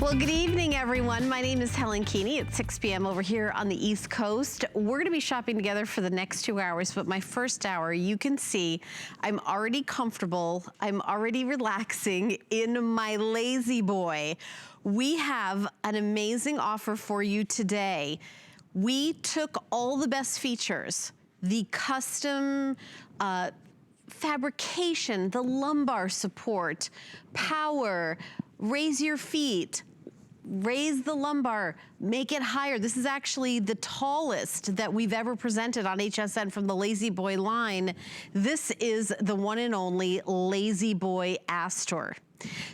Well, good evening, everyone. My name is Helen Keeney. It's 6 p.m. over here on the East Coast. We're gonna be shopping together for the next 2 hours, but my first hour, you can see I'm already comfortable. I'm already relaxing in my Lazy Boy. We have an amazing offer for you today. We took all the best features, the custom fabrication, the lumbar support, power, raise your feet, raise the lumbar, make it higher. This is actually the tallest that we've ever presented on HSN from the Lazy Boy line. This is the one and only Lazy Boy Astor.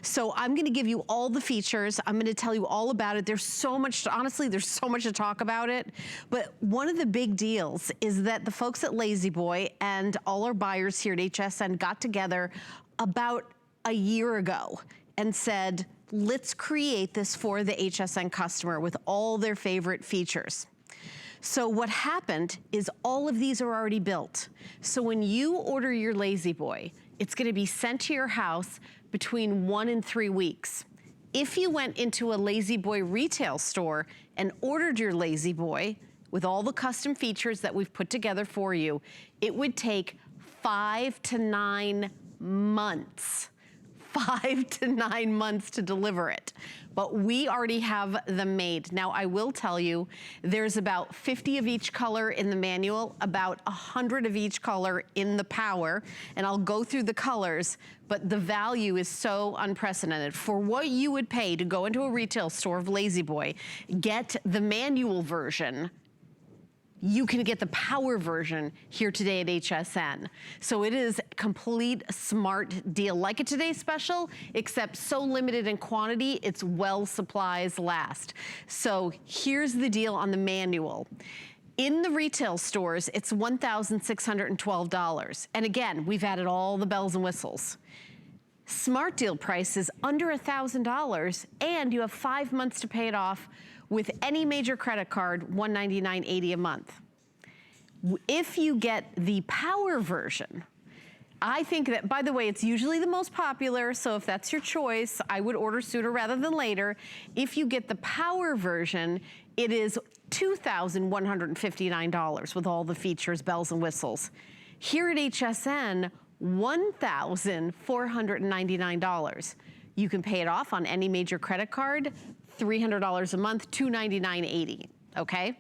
So I'm gonna give you all the features. I'm gonna tell you all about it. There's so much, honestly, there's so much to talk about it. But one of the big deals is that the folks at Lazy Boy and all our buyers here at HSN got together about a year ago and said, let's create this for the HSN customer with all their favorite features. So what happened is all of these are already built. So when you order your Lazy Boy, it's gonna be sent to your house between 1 and 3 weeks. If you went into a Lazy Boy retail store and ordered your Lazy Boy with all the custom features that we've put together for you, it would take 5 to 9 months. 5 to 9 months to deliver it. But we already have them made. Now, I will tell you, there's about 50 of each color in the manual, about 100 of each color in the power, and I'll go through the colors, but the value is so unprecedented. For what you would pay to go into a retail store of Lazy Boy, get the manual version, you can get the power version here today at HSN. So it is a complete smart deal. Like a Today Special, except so limited in quantity, it's well supplies last. So here's the deal on the manual. In the retail stores, it's $1,612. And again, we've added all the bells and whistles. Smart deal price is under $1,000, and you have 5 months to pay it off with any major credit card, $199.80 a month. If you get the power version, I think that, by the way, it's usually the most popular, so if that's your choice, I would order sooner rather than later. If you get the power version, it is $2,159 with all the features, bells and whistles. Here at HSN, $1,499. You can pay it off on any major credit card, $300 a month, $299.80, okay?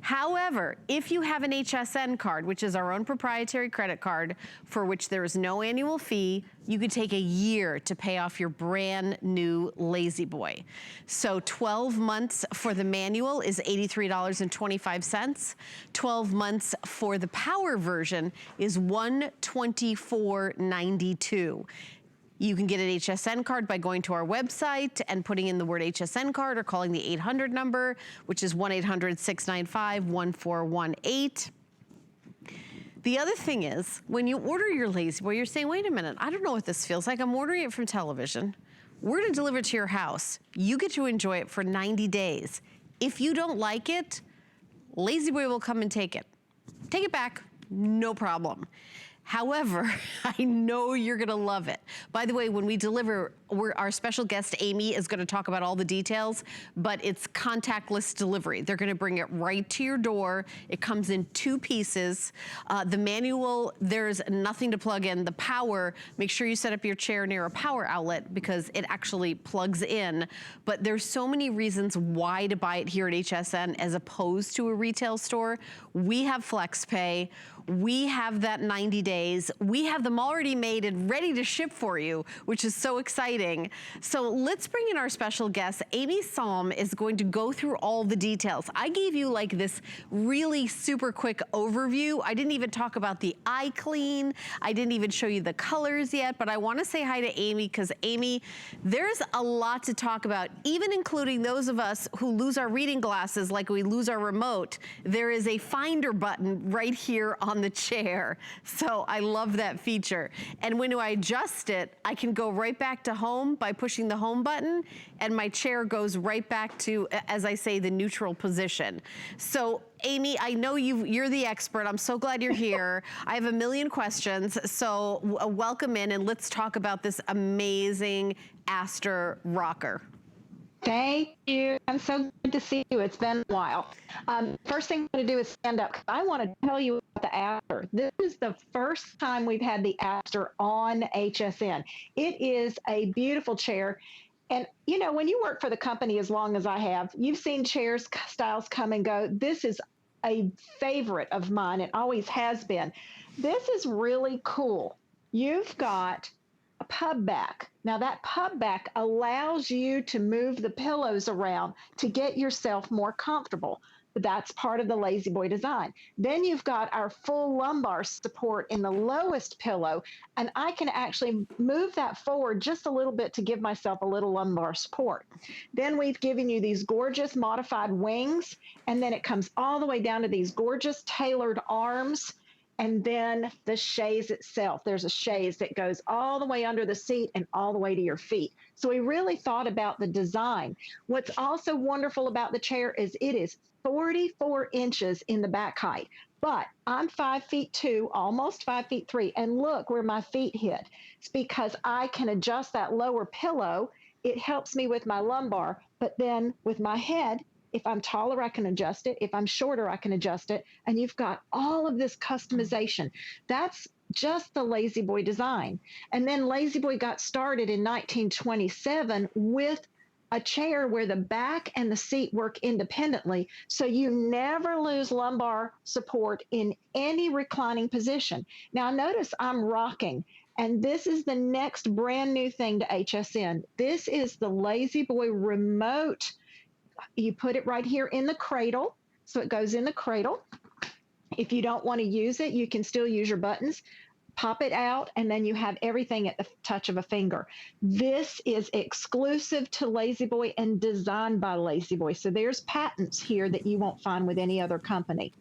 However, if you have an HSN card, which is our own proprietary credit card, for which there is no annual fee, you could take a year to pay off your brand new Lazy Boy. So 12 months for the manual is $83.25. 12 months for the power version is $124.92. You can get an HSN card by going to our website and putting in the word HSN card or calling the 800 number, which is 1-800-695-1418. The other thing is, when you order your Lazy Boy, you're saying, wait a minute, I don't know what this feels like. I'm ordering it from television. We're gonna deliver it to your house. You get to enjoy it for 90 days. If you don't like it, Lazy Boy will come and take it. Take it back, no problem. However, I know you're gonna love it. By the way, when we deliver, our special guest, Amy, is gonna talk about all the details, but it's contactless delivery. They're gonna bring it right to your door. It comes in 2 pieces. The manual, there's nothing to plug in. The power, make sure you set up your chair near a power outlet because it actually plugs in. But there's so many reasons why to buy it here at HSN as opposed to a retail store. We have FlexPay. We have that 90 days. We have them already made and ready to ship for you, which is so exciting. So let's bring in our special guest. Amy Salm is going to go through all the details. I gave you like this really super quick overview. I didn't even talk about the iClean. I didn't even show you the colors yet, but I wanna say hi to Amy because Amy, there's a lot to talk about, even including those of us who lose our reading glasses like we lose our remote. There is a finder button right here on the chair. So I love that feature. And when I adjust it, I can go right back to home by pushing the home button, and my chair goes right back to, as I say, the neutral position. So Amy, I know you're the expert. I'm so glad you're here. I have a million questions, so welcome in and let's talk about this amazing Astor rocker. Thank you. I'm so good to see you. It's been a while. First thing I'm going to do is stand up because I want to tell you about the Aster. This is the first time we've had the Aster on HSN. It is a beautiful chair. And, you know, when you work for the company as long as I have, you've seen chairs styles come and go. This is a favorite of mine. It always has been. This is really cool. You've got a pub back. Now, that pub back allows you to move the pillows around to get yourself more comfortable. That's part of the Lazy Boy design. Then you've got our full lumbar support in the lowest pillow, and I can actually move that forward just a little bit to give myself a little lumbar support. Then we've given you these gorgeous modified wings, and then it comes all the way down to these gorgeous tailored arms. And then the chaise itself, there's a chaise that goes all the way under the seat and all the way to your feet. So we really thought about the design. What's also wonderful about the chair is it is 44 inches in the back height, but I'm 5'2", almost 5'3", and look where my feet hit. It's because I can adjust that lower pillow. It helps me with my lumbar, but then with my head, if I'm taller, I can adjust it. If I'm shorter, I can adjust it. And you've got all of this customization. That's just the Lazy Boy design. And then Lazy Boy got started in 1927 with a chair where the back and the seat work independently, so you never lose lumbar support in any reclining position. Now, notice I'm rocking. And this is the next brand new thing to HSN. This is the Lazy Boy remote. You put it right here in the cradle, so it goes in the cradle. If you don't want to use it, you can still use your buttons. Pop it out, and then you have everything at the touch of a finger. This is exclusive to Lazy Boy and designed by Lazy Boy. So there's patents here that you won't find with any other company.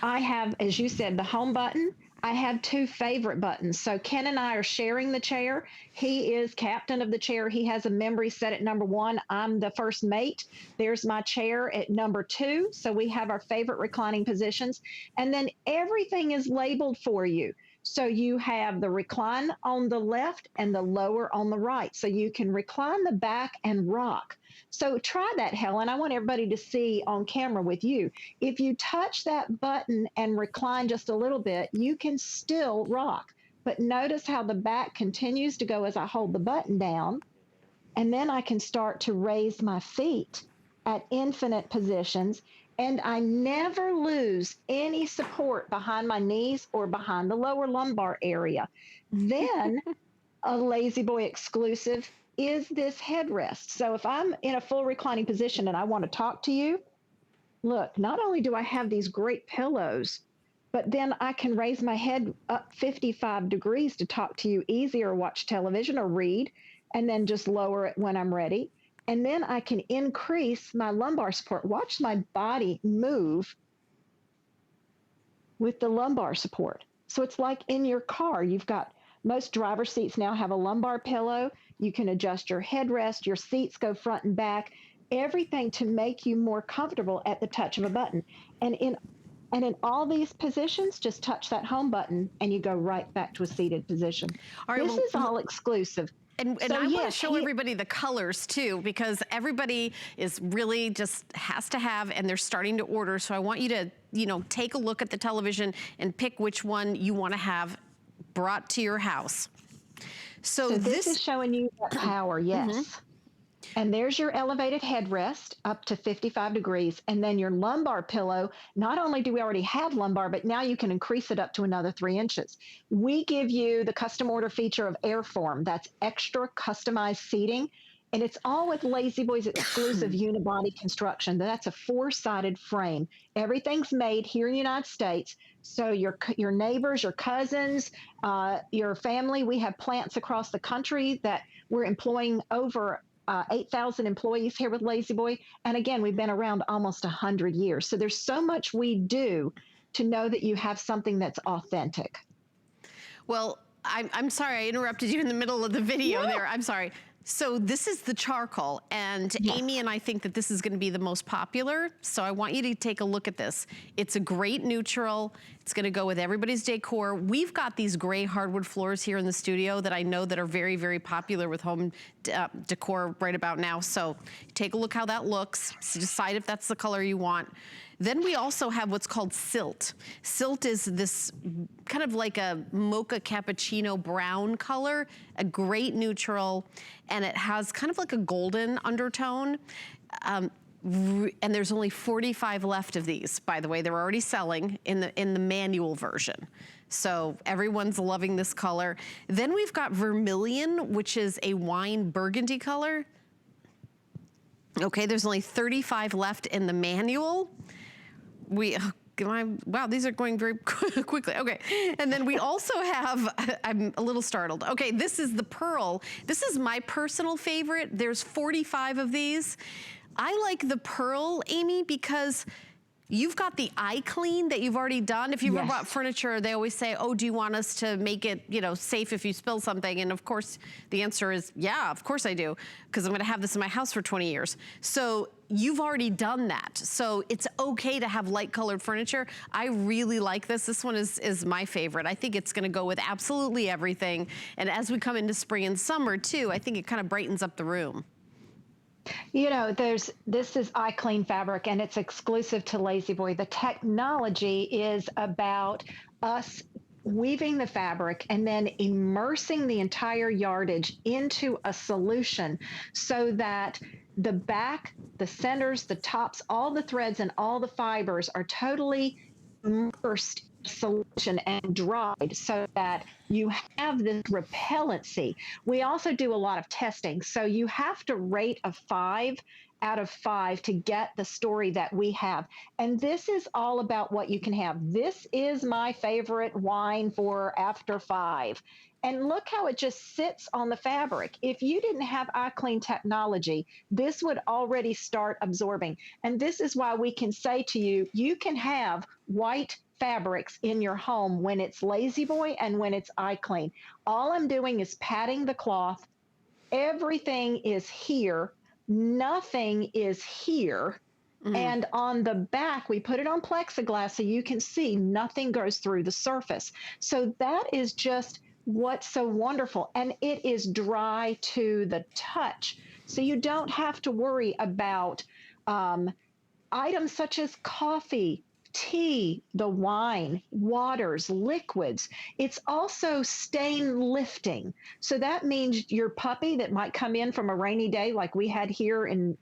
I have, as you said, the home button. I have two favorite buttons. So Ken and I are sharing the chair. He is captain of the chair. He has a memory set at number 1. I'm the first mate. There's my chair at number 2. So we have our favorite reclining positions. And then everything is labeled for you. So you have the recline on the left and the lower on the right. So you can recline the back and rock. So try that, Helen. I want everybody to see on camera with you. If you touch that button and recline just a little bit, you can still rock. But notice how the back continues to go as I hold the button down. And then I can start to raise my feet at infinite positions. And I never lose any support behind my knees or behind the lower lumbar area. Then a Lazy Boy exclusive is this headrest. So if I'm in a full reclining position and I want to talk to you, look, not only do I have these great pillows, but then I can raise my head up 55 degrees to talk to you easier, watch television or read, and then just lower it when I'm ready. And then I can increase my lumbar support. Watch my body move with the lumbar support. So it's like in your car, you've got most driver seats now have a lumbar pillow. You can adjust your headrest, your seats go front and back, everything to make you more comfortable at the touch of a button. And in all these positions, just touch that home button and you go right back to a seated position. All right, this is all exclusive. And so, I want to show everybody the colors too, because everybody is really just has to have, and they're starting to order. So I want you to, you know, take a look at the television and pick which one you want to have brought to your house. So this is showing you that power, yes. Mm-hmm. And there's your elevated headrest up to 55 degrees. And then your lumbar pillow, not only do we already have lumbar, but now you can increase it up to another 3 inches. We give you the custom order feature of Airform. That's extra customized seating. And it's all with Lazy Boy's exclusive unibody construction. That's a 4-sided frame. Everything's made here in the United States. So your neighbors, your cousins, your family, we have plants across the country that we're employing over 8,000 employees here with Lazy Boy. And again, we've been around almost 100 years. So there's so much we do to know that you have something that's authentic. Well, I'm sorry, I interrupted you in the middle of the video there. I'm sorry. So this is the charcoal, and Amy and I think that this is gonna be the most popular, so I want you to take a look at this. It's a great neutral. It's gonna go with everybody's decor. We've got these gray hardwood floors here in the studio that I know that are very, very popular with home decor right about now. So take a look how that looks. So decide if that's the color you want. Then we also have what's called silt. Silt is this kind of like a mocha cappuccino brown color, a great neutral, and it has kind of like a golden undertone. And there's only 45 left of these, by the way. They're already selling in the manual version. So everyone's loving this color. Then we've got vermilion, which is a wine burgundy color. Okay, there's only 35 left in the manual. Wow, these are going very quickly. Okay, and then we also have, I'm a little startled. Okay, this is the pearl. This is my personal favorite. There's 45 of these. I like the pearl, Amy, because you've got the iClean that you've already done. If you've ever bought furniture, they always say, oh, do you want us to make it, you know, safe if you spill something? And of course, the answer is, yeah, of course I do, because I'm gonna have this in my house for 20 years. So you've already done that. So it's okay to have light colored furniture. I really like this. This one is my favorite. I think it's gonna go with absolutely everything. And as we come into spring and summer too, I think it kind of brightens up the room. You know, this is iClean fabric, and it's exclusive to Lazy Boy. The technology is about us weaving the fabric and then immersing the entire yardage into a solution so that the back, the centers, the tops, all the threads and all the fibers are totally immersed solution and dried so that you have this repellency. We also do a lot of testing. So you have to rate a 5 out of 5 to get the story that we have. And this is all about what you can have. This is my favorite wine for after 5. And look how it just sits on the fabric. If you didn't have iClean technology, this would already start absorbing. And this is why we can say to you, you can have white fabrics in your home when it's Lazy Boy and when it's iClean. All I'm doing is patting the cloth. Everything is here. Nothing is here. And on the back, we put it on plexiglass so you can see nothing goes through the surface. So that is just what's so wonderful. And it is dry to the touch. So you don't have to worry about items such as coffee, tea, the wine, waters, liquids. It's also stain lifting. So that means your puppy that might come in from a rainy day like we had here in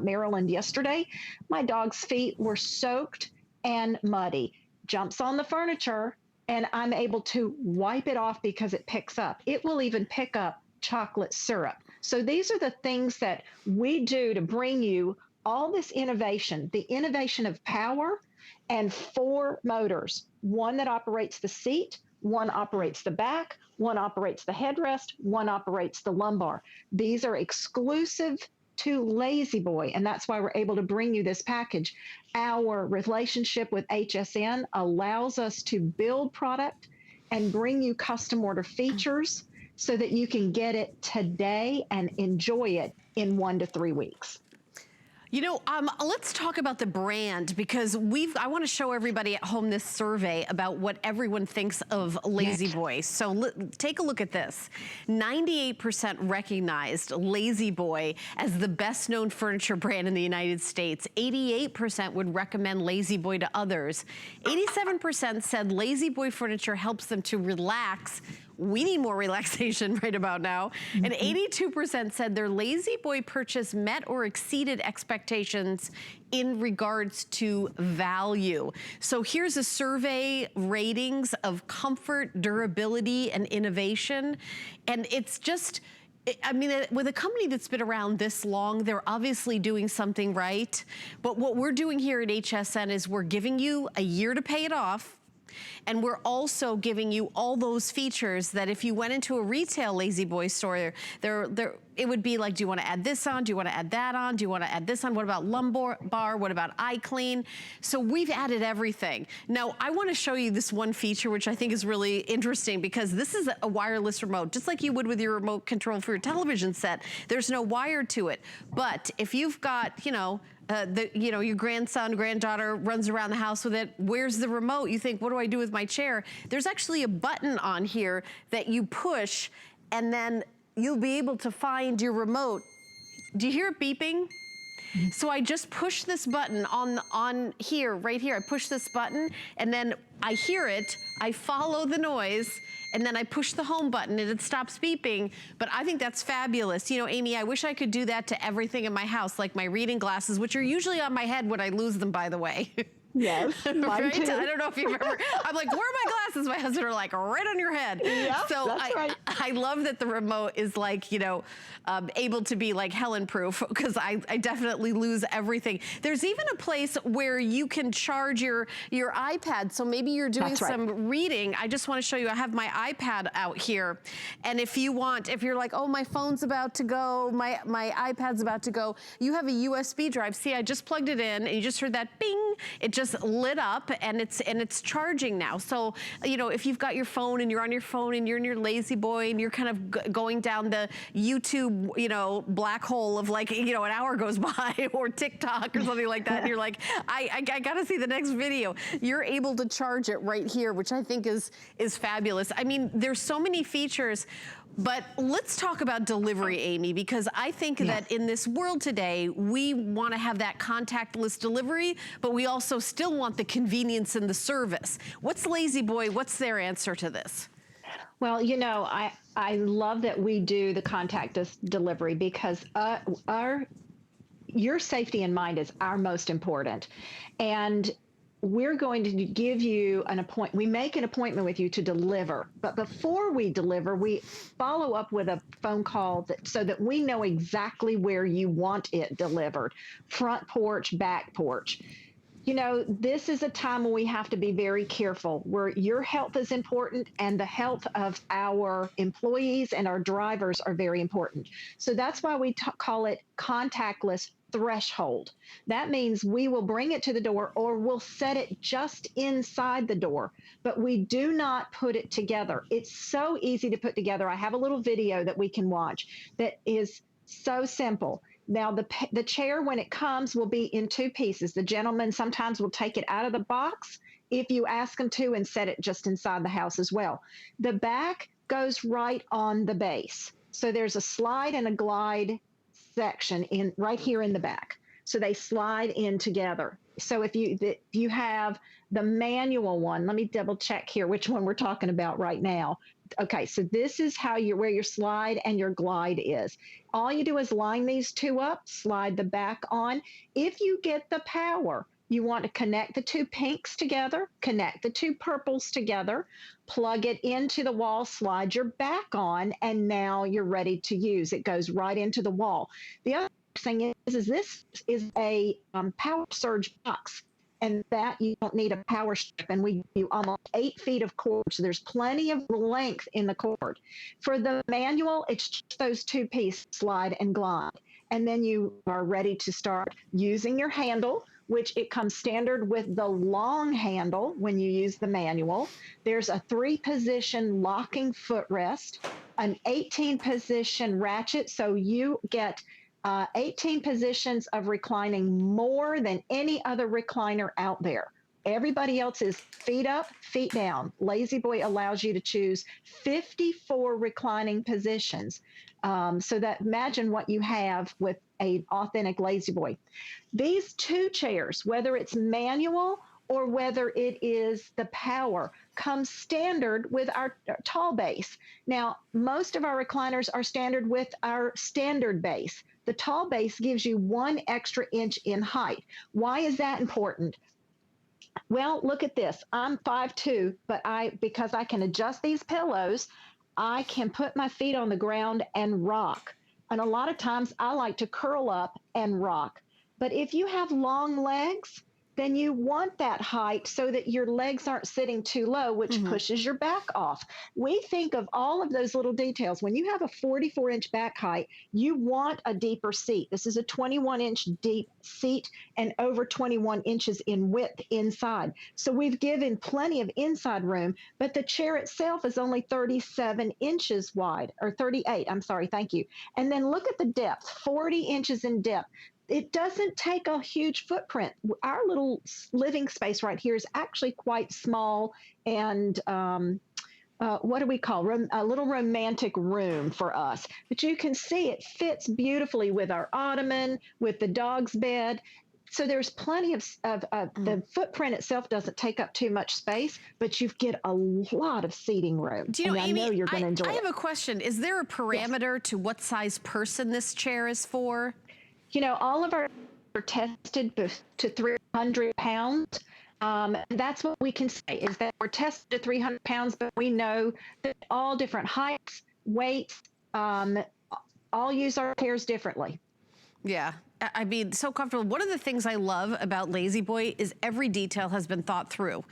Maryland yesterday, my dog's feet were soaked and muddy, jumps on the furniture, and I'm able to wipe it off because it picks up. It will even pick up chocolate syrup. So these are the things that we do to bring you all this innovation, the innovation of power, and 4 motors, one that operates the seat, one operates the back, one operates the headrest, one operates the lumbar. These are exclusive to Lazy Boy, and that's why we're able to bring you this package. Our relationship with HSN allows us to build product and bring you custom order features so that you can get it today and enjoy it in 1 to 3 weeks. You know, let's talk about the brand, because I want to show everybody at home this survey about what everyone thinks of Lazy Boy. So take a look at this. 98% recognized Lazy Boy as the best known furniture brand in the United States. 88% would recommend Lazy Boy to others. 87% said Lazy Boy furniture helps them to relax. We need more relaxation right about now. And 82% said their Lazy Boy purchase met or exceeded expectations in regards to value. So here's a survey ratings of comfort, durability, and innovation. And it's just, I mean, with a company that's been around this long, they're obviously doing something right. But what we're doing here at HSN is we're giving you a year to pay it off. And we're also giving you all those features that if you went into a retail Lazy Boy store, it would be like, do you want to add this on? Do you want to add that on? Do you want to add this on? What about lumbar? What about iClean? So we've added everything. Now, I want to show you this one feature, which I think is really interesting, because this is a wireless remote, just like you would with your remote control for your television set. There's no wire to it. But if you've got, your grandson, granddaughter runs around the house with it, where's the remote? You think, what do I do with my chair? There's actually a button on here that you push, and then you'll be able to find your remote. Do you hear it beeping? So I just push this button on here, right here. I push this button, and then I hear it, I follow the noise, and then I push the home button and it stops beeping. But I think that's fabulous. You know, Amy, I wish I could do that to everything in my house, like my reading glasses, which are usually on my head when I lose them, by the way. Yes, mine right? too. I don't know if you've ever, I'm like, where are my glasses? My husband are like, right on your head. Yeah, so that's right. I love that the remote is like, able to be like Helen proof, because I definitely lose everything. There's even a place where you can charge your iPad. So maybe you're doing some reading. I just want to show you, I have my iPad out here. And if you're like, oh, my phone's about to go, my iPad's about to go, you have a USB drive. See, I just plugged it in and you just heard that bing. It just lit up, and it's charging now. So, if you've got your phone and you're on your phone and you're in your Lazy Boy and you're kind of going down the YouTube, black hole of like, an hour goes by, or TikTok or something like that, and you're like, I gotta see the next video. You're able to charge it right here, which I think is fabulous. I mean, there's so many features. But let's talk about delivery, Amy, because I think that in this world today, we want to have that contactless delivery, but we also still want the convenience and the service. What's Lazy Boy? What's their answer to this? Well, I love that we do the contactless delivery, because your safety in mind is our most important. And we're going to give you an appointment. We make an appointment with you to deliver. But before we deliver, we follow up with a phone call so that we know exactly where you want it delivered. Front porch, back porch. This is a time when we have to be very careful, where your health is important and the health of our employees and our drivers are very important. So that's why we call it contactless threshold. That means we will bring it to the door, or we'll set it just inside the door, but we do not put it together. It's so easy to put together. I have a little video that we can watch that is so simple. Now, the chair, when it comes, will be in two pieces. The gentleman sometimes will take it out of the box if you ask him to, and set it just inside the house as well. The back goes right on the base. So there's a slide and a glide section right here in the back. So they slide in together. So if you have the manual one, let me double check here which one we're talking about right now. Okay, so this is where your slide and your glide is. All you do is line these two up, slide the back on. If you get the power, you want to connect the two pinks together, connect the two purples together, plug it into the wall, slide your back on, and now you're ready to use. It goes right into the wall. The other thing is this is a power surge box, and that you don't need a power strip, and we give you almost 8 feet of cord, so there's plenty of length in the cord. For the manual, it's just those two pieces, slide and glide, and then you are ready to start using your handle, which it comes standard with the long handle when you use the manual. There's a 3-position locking footrest, an 18-position ratchet, so you get 18 positions of reclining, more than any other recliner out there. Everybody else is feet up, feet down. Lazy Boy allows you to choose 54 reclining positions. So that imagine what you have with an authentic Lazy Boy. These two chairs, whether it's manual or whether it is the power, comes standard with our tall base. Now, most of our recliners are standard with our standard base. The tall base gives you 1 extra inch in height. Why is that important? Well, look at this. I'm 5'2", but because I can adjust these pillows, I can put my feet on the ground and rock. And a lot of times I like to curl up and rock. But if you have long legs, then you want that height so that your legs aren't sitting too low, which pushes your back off. We think of all of those little details. When you have a 44-inch back height, you want a deeper seat. This is a 21-inch deep seat and over 21 inches in width inside. So we've given plenty of inside room, but the chair itself is only 37 inches wide, or 38, I'm sorry, thank you. And then look at the depth, 40 inches in depth. It doesn't take a huge footprint. Our little living space right here is actually quite small and what do we call a little romantic room for us. But you can see it fits beautifully with our ottoman, with the dog's bed. So there's plenty of the footprint itself doesn't take up too much space, but you get a lot of seating room. Do you know, Amy, I know you're going to enjoy it. I have a question. Is there a parameter to what size person this chair is for? You know, all of our are tested to 300 pounds. That's what we can say is that we're tested to 300 pounds, but we know that all different heights, weights, all use our chairs differently. Yeah. I mean, so comfortable. One of the things I love about Lazy Boy is every detail has been thought through.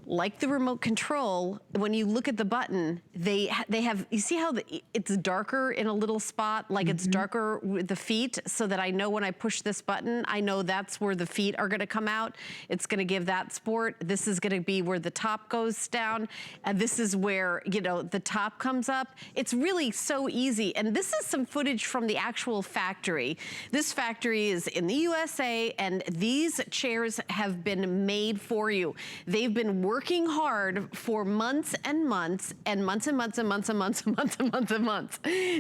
Like the remote control, when you look at the button, they have, you see how it's darker in a little spot, like it's darker with the feet, so that I know when I push this button, I know that's where the feet are gonna come out. It's gonna give that sport. This is gonna be where the top goes down, and this is where, you know, the top comes up. It's really so easy, and this is some footage from the actual factory. This factory is in the USA, and these chairs have been made for you. They've been working hard for months and months and months and months and months and months and months and months and months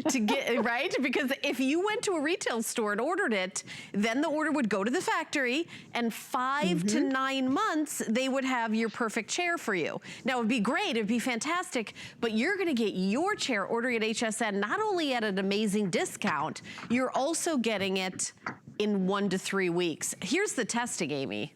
to get, right? Because if you went to a retail store and ordered it, then the order would go to the factory, and 5 to 9 months, they would have your perfect chair for you. Now, it'd be great, it'd be fantastic, but you're gonna get your chair ordering at HSN not only at an amazing discount, you're also getting it in 1 to 3 weeks. Here's the testing, Amy.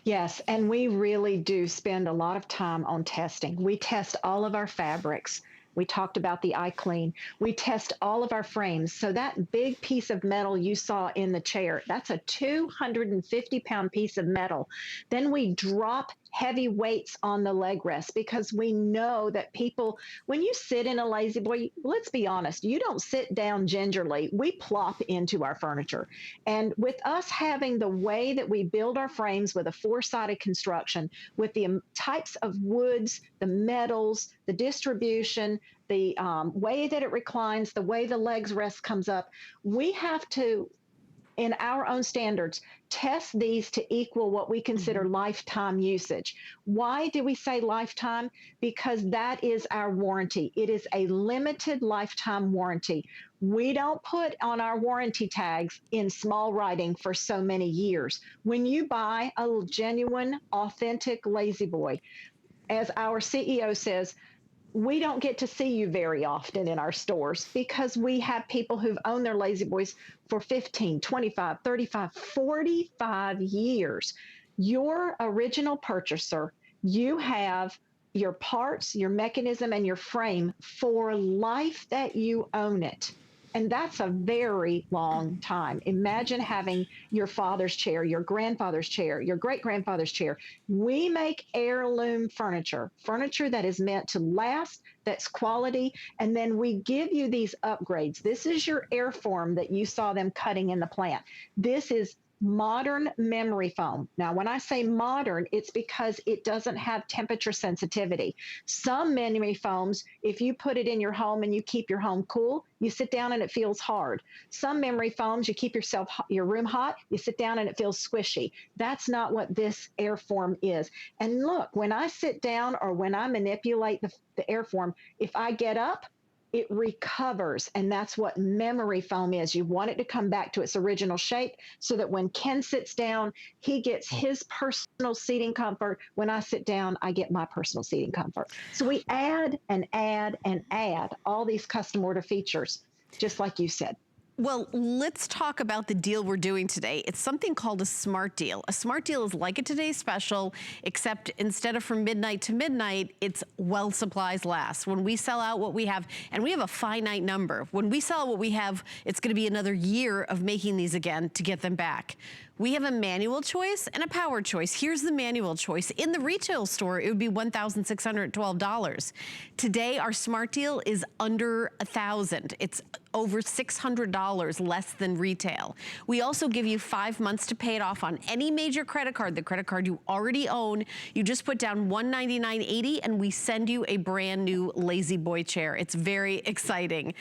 Yes, and we really do spend a lot of time on testing. We test all of our fabrics. We talked about the iClean. We test all of our frames. So that big piece of metal you saw in the chair, that's a 250-pound piece of metal. Then we drop heavy weights on the leg rest because we know that people, when you sit in a Lazy Boy, let's be honest, you don't sit down gingerly. We plop into our furniture. And with us having the way that we build our frames with a four-sided construction, with the types of woods, the metals, the distribution, the way that it reclines, the way the legs rest comes up, we have to, in our own standards, test these to equal what we consider lifetime usage. Why do we say lifetime? Because that is our warranty. It is a limited lifetime warranty. We don't put on our warranty tags in small writing for so many years. When you buy a genuine, authentic Lazy Boy, as our CEO says, we don't get to see you very often in our stores because we have people who've owned their Lazy Boys for 15, 25, 35, 45 years. Your original purchaser, you have your parts, your mechanism, and your frame for life that you own it. And that's a very long time. Imagine having your father's chair, your grandfather's chair, your great-grandfather's chair. We make heirloom furniture, furniture that is meant to last, that's quality, and then we give you these upgrades. This is your airform that you saw them cutting in the plant. This is modern memory foam. Now, when I say modern, it's because it doesn't have temperature sensitivity. Some memory foams, if you put it in your home and you keep your home cool, you sit down and it feels hard. Some memory foams, you keep your room hot, you sit down and it feels squishy. That's not what this airform is. And look, when I sit down or when I manipulate the airform, if I get up, it recovers, and that's what memory foam is. You want it to come back to its original shape so that when Ken sits down, he gets his personal seating comfort. When I sit down, I get my personal seating comfort. So we add and add and add all these custom order features, just like you said. Well, let's talk about the deal we're doing today. It's something called a smart deal. A smart deal is like a today's special, except instead of from midnight to midnight, it's while supplies last. When we sell out what we have, and we have a finite number, when we sell what we have, it's gonna be another year of making these again to get them back. We have a manual choice and a power choice. Here's the manual choice. In the retail store, it would be $1,612. Today, our smart deal is under $1,000. It's over $600 less than retail. We also give you 5 months to pay it off on any major credit card, the credit card you already own. You just put down $199.80 and we send you a brand new Lazy Boy chair. It's very exciting.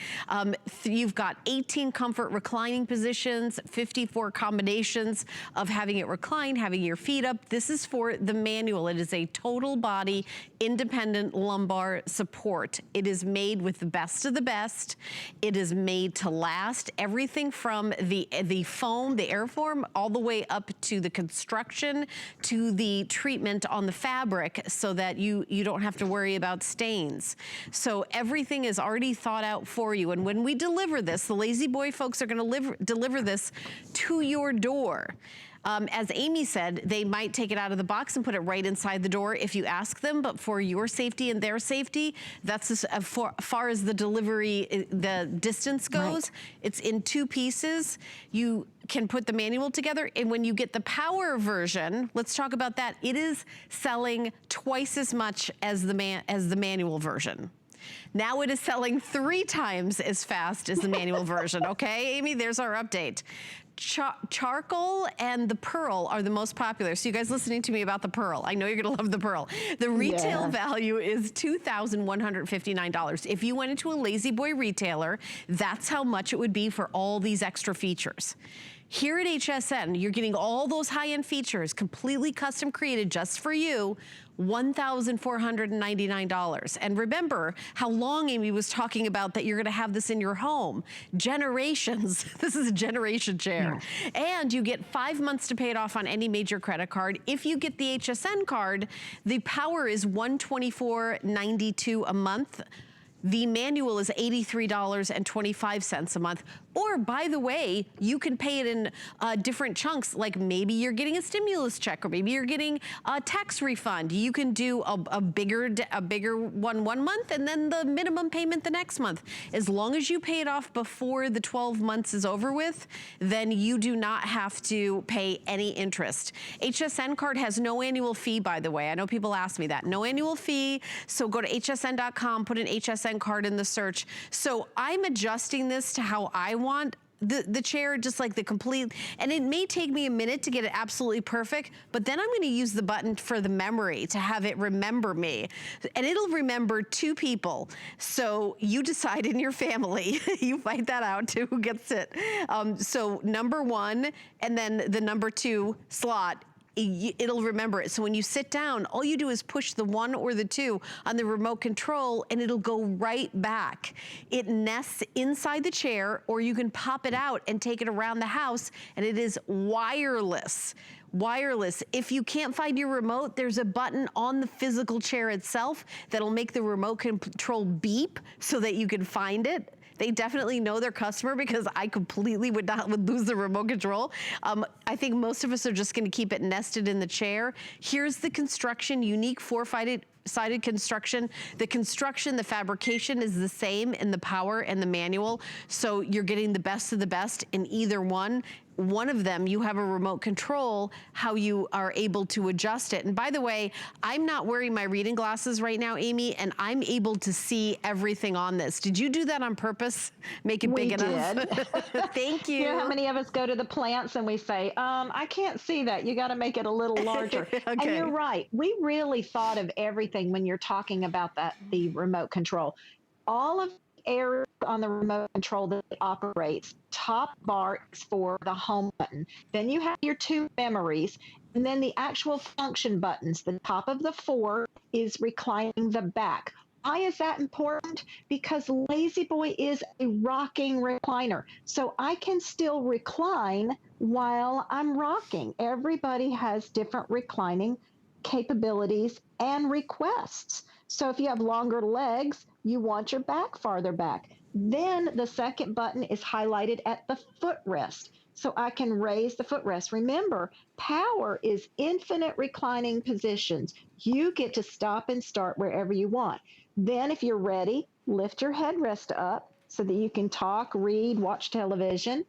You've got 18 comfort reclining positions, 54 combinations of having it recline, having your feet up. This is for the manual. It is a total body independent lumbar support. It is made with the best of the best. It is made to last. Everything from the foam, the airform, all the way up to the construction, to the treatment on the fabric so that you don't have to worry about stains. So everything is already thought out for you. And when we deliver this, the Lazy Boy folks are gonna deliver this to your door. As Amy said, they might take it out of the box and put it right inside the door if you ask them, but for your safety and their safety, that's as far as the delivery, the distance goes. Right. It's in 2 pieces. You can put the manual together, and when you get the power version, let's talk about that. It is selling twice as much as the manual version. Now it is selling 3 times as fast as the manual version, okay, Amy? There's our update. Charcoal and the pearl are the most popular. So you guys listening to me about the pearl, I know you're gonna love the pearl. The retail value is $2,159. If you went into a Lazy Boy retailer, that's how much it would be for all these extra features. Here at HSN, you're getting all those high-end features, completely custom created just for you, $1,499. And remember how long Amy was talking about that you're gonna have this in your home. Generations. This is a generation chair. Yeah. And you get 5 months to pay it off on any major credit card. If you get the HSN card, the power is $124.92 a month. The manual is $83.25 a month. Or, by the way, you can pay it in different chunks, like maybe you're getting a stimulus check, or maybe you're getting a tax refund. You can do a bigger one month, and then the minimum payment the next month. As long as you pay it off before the 12 months is over with, then you do not have to pay any interest. HSN card has no annual fee, by the way. I know people ask me that. No annual fee, so go to hsn.com, put an HSN card in the search. So I'm adjusting this to how I want the chair, just like the complete, and it may take me a minute to get it absolutely perfect, but then I'm gonna use the button for the memory to have it remember me. And it'll remember 2 people. So you decide in your family, you fight that out to who gets it. So number 1, and then the number 2 slot, it'll remember it. So when you sit down, all you do is push the 1 or the 2 on the remote control and it'll go right back. It nests inside the chair, or you can pop it out and take it around the house, and it is wireless. Wireless. If you can't find your remote, there's a button on the physical chair itself that'll make the remote control beep so that you can find it. They definitely know their customer, because I completely would lose the remote control. I think most of us are just gonna keep it nested in the chair. Here's the construction, unique 4-sided construction. The construction, the fabrication is the same in the power and the manual. So you're getting the best of the best in either one. One of them, you have a remote control, how you are able to adjust it. And by the way, I'm not wearing my reading glasses right now, Amy, and I'm able to see everything on this. Did you do that on purpose? Make it big enough? Thank you. You know how many of us go to the plants and we say, I can't see that. You got to make it a little larger. Okay. And you're right. We really thought of everything when you're talking about the remote control. All of areas on the remote control that it operates. Top bar is for the home button. Then you have your 2 memories, and then the actual function buttons. The top of the 4 is reclining the back. Why is that important? Because Lazy Boy is a rocking recliner. So I can still recline while I'm rocking. Everybody has different reclining capabilities and requests. So if you have longer legs, you want your back farther back. Then the second button is highlighted at the footrest. So I can raise the footrest. Remember, power is infinite reclining positions. You get to stop and start wherever you want. Then if you're ready, lift your headrest up so that you can talk, read, watch television.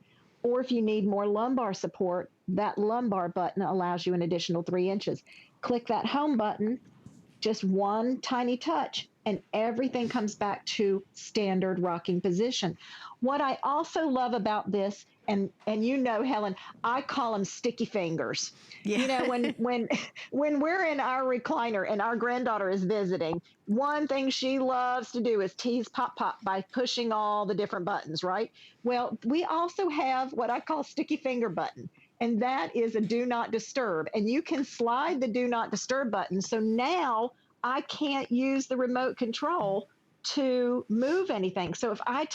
or if you need more lumbar support, that lumbar button allows you an additional 3 inches. Click that home button, just one tiny touch, and everything comes back to standard rocking position. What I also love about this, and you know, Helen, I call them sticky fingers. Yeah. You know, when we're in our recliner and our granddaughter is visiting, one thing she loves to do is tease Pop Pop by pushing all the different buttons, right? Well, we also have what I call sticky finger button, and that is a do not disturb. And you can slide the do not disturb button. So now I can't use the remote control to move anything. So if I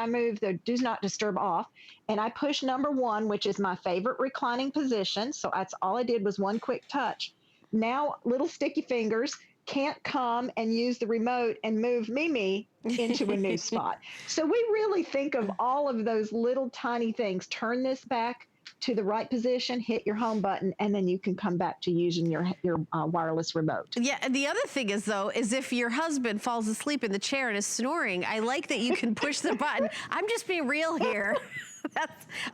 move the do not disturb off and I push number 1, which is my favorite reclining position. So that's all I did was one quick touch. Now little sticky fingers can't come and use the remote and move Mimi into a new spot. So we really think of all of those little tiny things. Turn this back to the right position, hit your home button, and then you can come back to using your wireless remote. Yeah, and the other thing is, though, is if your husband falls asleep in the chair and is snoring, I like that you can push the button. I'm just being real here.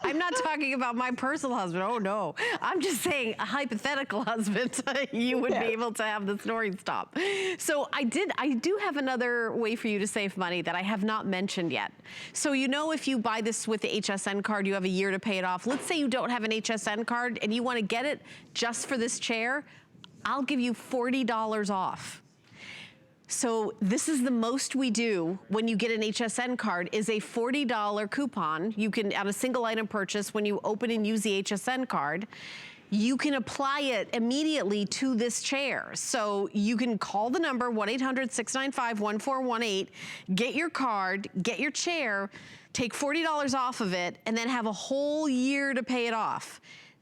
I'm not talking about my personal husband. Oh, no. I'm just saying a hypothetical husband, you would be able to have the snoring stop. So I do have another way for you to save money that I have not mentioned yet. So you know, if you buy this with the HSN card, you have a year to pay it off. Let's say you don't have an HSN card and you want to get it just for this chair. I'll give you $40 off. So this is the most we do when you get an HSN card is a $40 coupon. You can, on a single item purchase, when you open and use the HSN card, you can apply it immediately to this chair. So you can call the number 1-800-695-1418, get your card, get your chair, take $40 off of it, and then have a whole year to pay it off.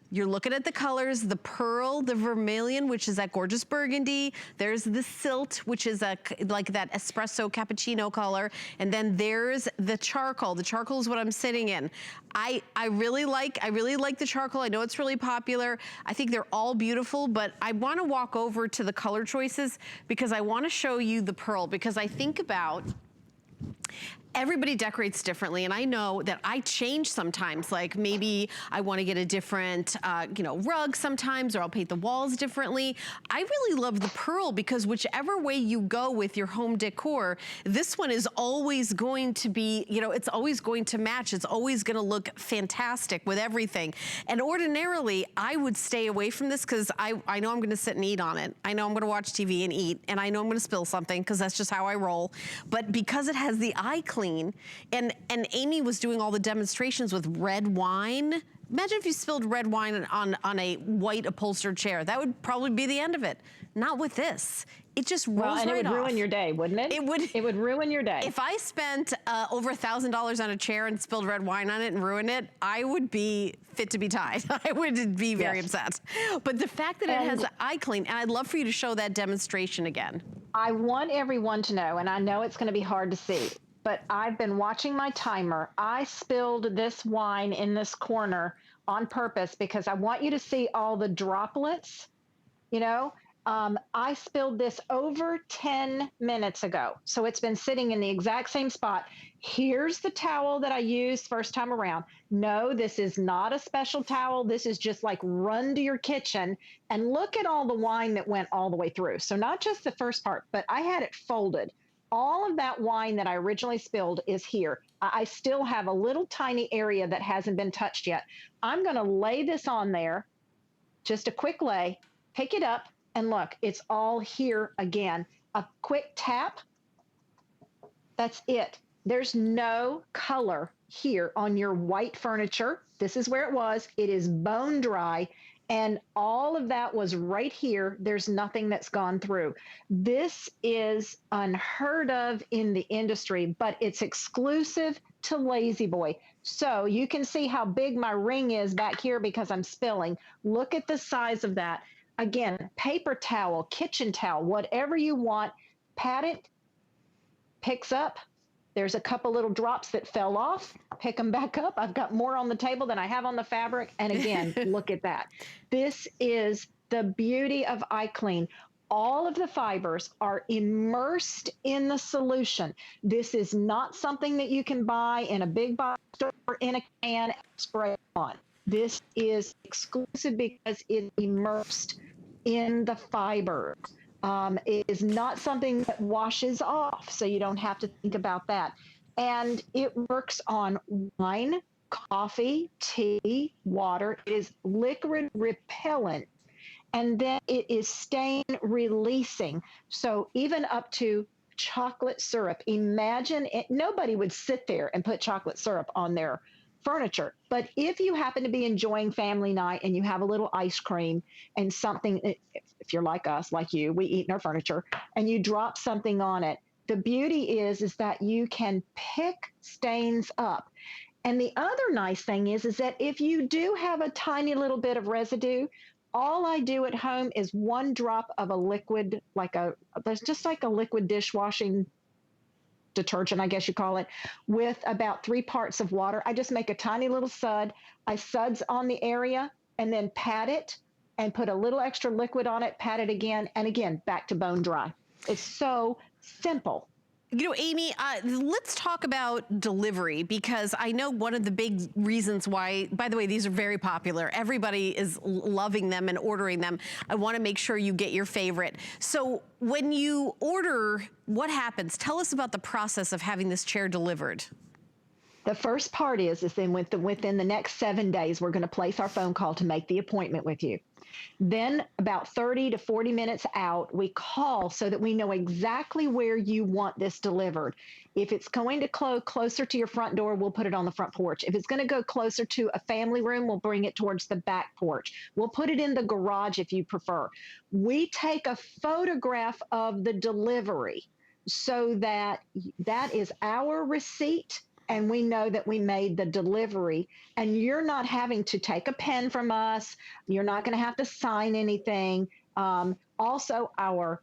You're looking at the colors, the pearl, the vermilion, which is that gorgeous burgundy. There's the silt, which is like that espresso cappuccino color. And then there's the charcoal. The charcoal is what I'm sitting in. I really like the charcoal. I know it's really popular. I think they're all beautiful, but I want to walk over to the color choices because I want to show you the pearl, because I think about everybody decorates differently, and I know that I change sometimes. Like maybe I want to get a different, rug sometimes, or I'll paint the walls differently. I really love the pearl because whichever way you go with your home decor, this one is always going to be, it's always going to match. It's always going to look fantastic with everything. And ordinarily, I would stay away from this because I know I'm going to sit and eat on it. I know I'm going to watch TV and eat, and I know I'm going to spill something because that's just how I roll. But because it has the iClean, and Amy was doing all the demonstrations with red wine. Imagine if you spilled red wine on a white upholstered chair. That would probably be the end of it. Not with this. It just rolls right off. And it would ruin your day, wouldn't it? It would ruin your day. If I spent over $1,000 on a chair and spilled red wine on it and ruined it, I would be fit to be tied. I would be very upset. But the fact that it has iClean, and I'd love for you to show that demonstration again. I want everyone to know, and I know it's going to be hard to see, but I've been watching my timer. I spilled this wine in this corner on purpose because I want you to see all the droplets, I spilled this over 10 minutes ago. So it's been sitting in the exact same spot. Here's the towel that I used first time around. No, this is not a special towel. This is just like run to your kitchen and look at all the wine that went all the way through. So not just the first part, but I had it folded. All of that wine that I originally spilled is here. I still have a little tiny area that hasn't been touched yet. I'm going to lay this on there, just a quick lay, pick it up, and look, it's all here again. A quick tap, that's it. There's no color here on your white furniture. This is where it was. It is bone dry. And all of that was right here. There's nothing that's gone through. This is unheard of in the industry, but it's exclusive to Lazy Boy. So you can see how big my ring is back here because I'm spilling. Look at the size of that. Again, paper towel, kitchen towel, whatever you want, pat it, picks up. There's a couple little drops that fell off, pick them back up. I've got more on the table than I have on the fabric. And again, look at that. This is the beauty of iClean. All of the fibers are immersed in the solution. This is not something that you can buy in a big box store in a can and spray on. This is exclusive because it's immersed in the fiber. It is not something that washes off, so you don't have to think about that. And it works on wine, coffee, tea, water. It is liquid repellent, and then it is stain releasing. So even up to chocolate syrup. Imagine it, nobody would sit there and put chocolate syrup on their furniture. But if you happen to be enjoying family night and you have a little ice cream and something, if you're like us, like you, we eat in our furniture, and you drop something on it, the beauty is that you can pick stains up. And the other nice thing is that if you do have a tiny little bit of residue, all I do at home is 1 drop of a liquid, just like a liquid dishwashing detergent, I guess you call it, with about 3 parts of water. I just make a tiny little sud. I suds on the area and then pat it and put a little extra liquid on it, pat it again, and again, back to bone dry. It's so simple. You know, Amy, let's talk about delivery, because I know one of the big reasons why, by the way, these are very popular. Everybody is loving them and ordering them. I want to make sure you get your favorite. So when you order, what happens? Tell us about the process of having this chair delivered. The first part is then within the next 7 days, we're going to place our phone call to make the appointment with you. Then about 30 to 40 minutes out, we call so that we know exactly where you want this delivered. If it's going to closer to your front door, we'll put it on the front porch. If it's going to go closer to a family room, we'll bring it towards the back porch. We'll put it in the garage if you prefer. We take a photograph of the delivery so that is our receipt, and we know that we made the delivery, and you're not having to take a pen from us. You're not going to have to sign anything. Also, our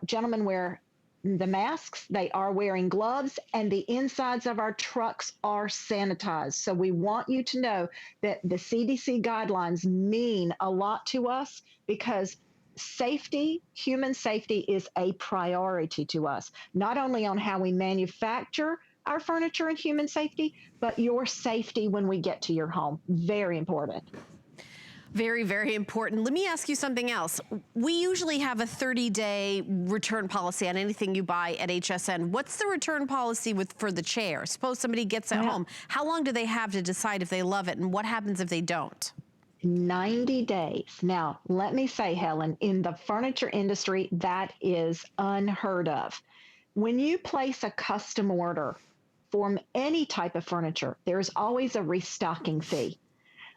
gentlemen wear the masks. They are wearing gloves, and the insides of our trucks are sanitized. So we want you to know that the CDC guidelines mean a lot to us, because safety, human safety, is a priority to us, not only on how we manufacture our furniture and human safety, but your safety when we get to your home. Very important. Very, very important. Let me ask you something else. We usually have a 30-day return policy on anything you buy at HSN. What's the return policy for the chair? Suppose somebody gets it home. How long do they have to decide if they love it, and what happens if they don't? 90 days. Now, let me say, Helen, in the furniture industry, that is unheard of. When you place a custom order for any type of furniture, there's always a restocking fee.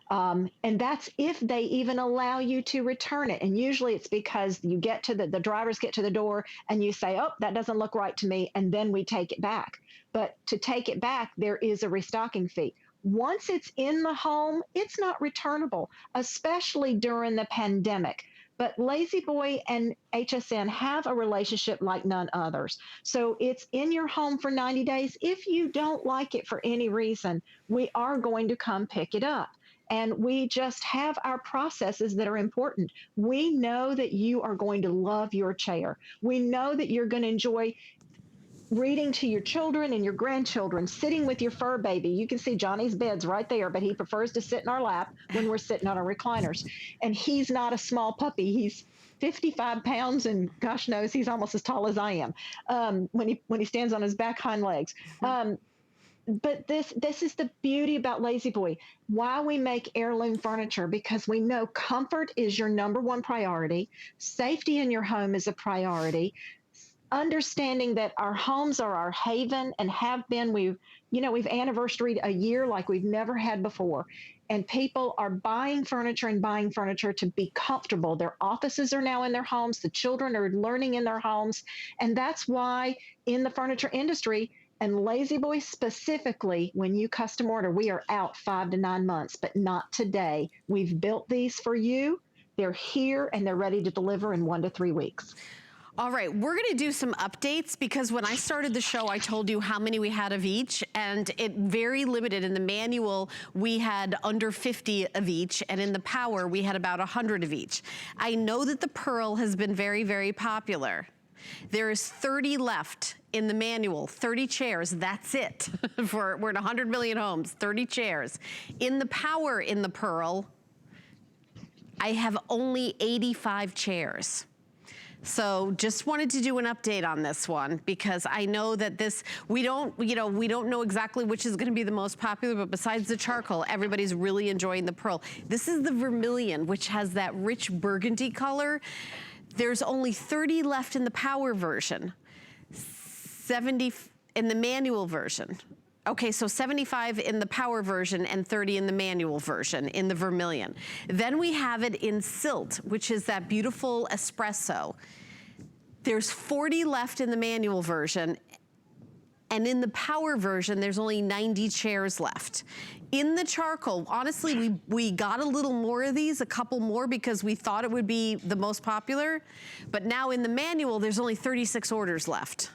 And that's if they even allow you to return it. And usually it's because you get to the drivers get to the door and you say, oh, that doesn't look right to me. And then we take it back. But to take it back, there is a restocking fee. Once it's in the home, it's not returnable, especially during the pandemic. But Lazy Boy and HSN have a relationship like none others. So it's in your home for 90 days. If you don't like it for any reason, we are going to come pick it up. And we just have our processes that are important. We know that you are going to love your chair. We know that you're going to enjoy reading to your children and your grandchildren, sitting with your fur baby. You can see Johnny's bed's right there, but he prefers to sit in our lap when we're sitting on our recliners. And he's not a small puppy. He's 55 pounds, and gosh knows he's almost as tall as I am when he stands on his back hind legs. But this is the beauty about Lazy Boy. Why we make heirloom furniture, because we know comfort is your number one priority. Safety in your home is a priority. Understanding that our homes are our haven and have been. We've anniversaried a year like we've never had before. And people are buying furniture to be comfortable. Their offices are now in their homes. The children are learning in their homes. And that's why in the furniture industry, and Lazy Boy specifically, when you custom order, we are out 5 to 9 months, but not today. We've built these for you. They're here and they're ready to deliver in 1 to 3 weeks. All right, we're gonna do some updates because when I started the show, I told you how many we had of each, and it very limited. In the manual, we had under 50 of each, and in the Power, we had about 100 of each. I know that the Pearl has been very, very popular. There is 30 left in the manual, 30 chairs, that's it. We're in 100 million homes, 30 chairs. In the Power, in the Pearl, I have only 85 chairs. So just wanted to do an update on this one because I know that this, we don't know exactly which is gonna be the most popular, but besides the charcoal, everybody's really enjoying the Pearl. This is the Vermilion, which has that rich burgundy color. There's only 30 left in the Power version, 70 in the manual version. Okay, so 75 in the Power version and 30 in the manual version in the Vermilion. Then we have it in Silt, which is that beautiful espresso. There's 40 left in the manual version, and in the Power version, there's only 90 chairs left. In the charcoal, honestly, we got a little more of these, a couple more, because we thought it would be the most popular, but now in the manual, there's only 36 orders left.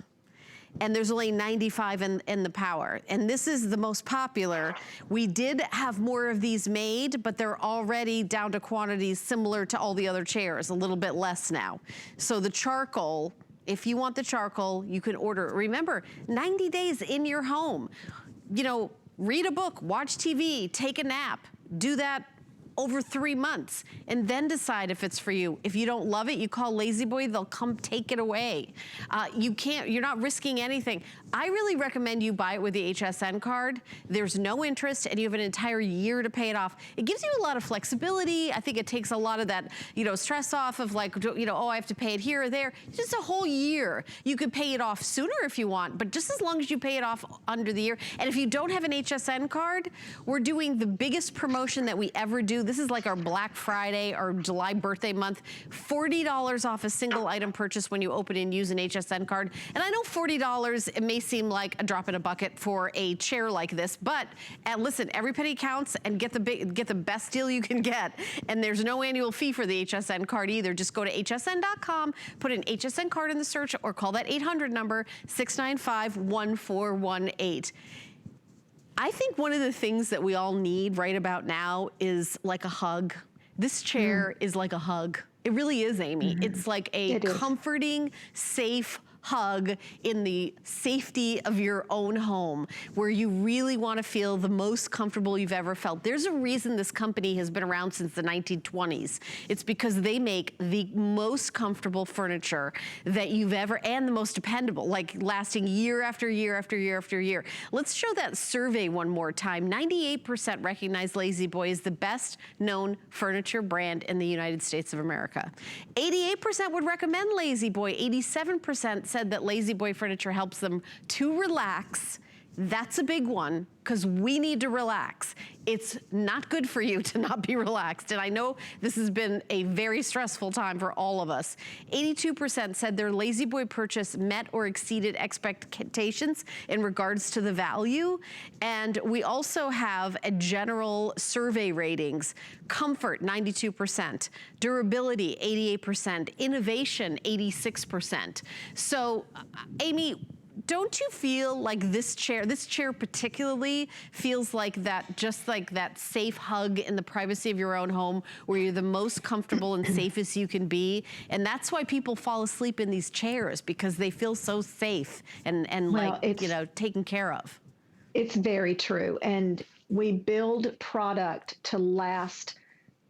And there's only 95 in the Power. And this is the most popular. We did have more of these made, but they're already down to quantities similar to all the other chairs, a little bit less now. So the charcoal, if you want the charcoal, you can order it. Remember, 90 days in your home. You know, read a book, watch TV, take a nap, do that over 3 months, and then decide if it's for you. If you don't love it, you call Lazy Boy, they'll come take it away. You're not risking anything. I really recommend you buy it with the HSN card. There's no interest, and you have an entire year to pay it off. It gives you a lot of flexibility. I think it takes a lot of that, stress off of like, oh, I have to pay it here or there. Just a whole year. You could pay it off sooner if you want, but just as long as you pay it off under the year. And if you don't have an HSN card, we're doing the biggest promotion that we ever do. This is like our Black Friday, our July birthday month, $40 off a single item purchase when you open and use an HSN card. And I know $40, it may seem like a drop in a bucket for a chair like this, but listen, every penny counts, and get the best deal you can get. And there's no annual fee for the HSN card either. Just go to hsn.com, put an HSN card in the search, or call that 800 number, 695-1418. I think one of the things that we all need right about now is like a hug. This chair is like a hug. It really is, Amy. It's like a comforting, safe hug in the safety of your own home, where you really want to feel the most comfortable you've ever felt. There's a reason this company has been around since the 1920s. It's because they make the most comfortable furniture that you've ever, and the most dependable, like lasting year after year after year after year. Let's show that survey one more time. 98% recognize Lazy Boy as the best known furniture brand in the United States of America. 88% would recommend Lazy Boy. 87% said that Lazy Boy furniture helps them to relax. That's a big one, because we need to relax. It's not good for you to not be relaxed. And I know this has been a very stressful time for all of us. 82% said their Lazy Boy purchase met or exceeded expectations in regards to the value. And we also have a general survey ratings. Comfort, 92%. Durability, 88%. Innovation, 86%. So, Amy, don't you feel like this chair particularly feels like that, just like that safe hug in the privacy of your own home, where you're the most comfortable and safest you can be? And that's why people fall asleep in these chairs, because they feel so safe and well, like, taken care of. It's very true. And we build product to last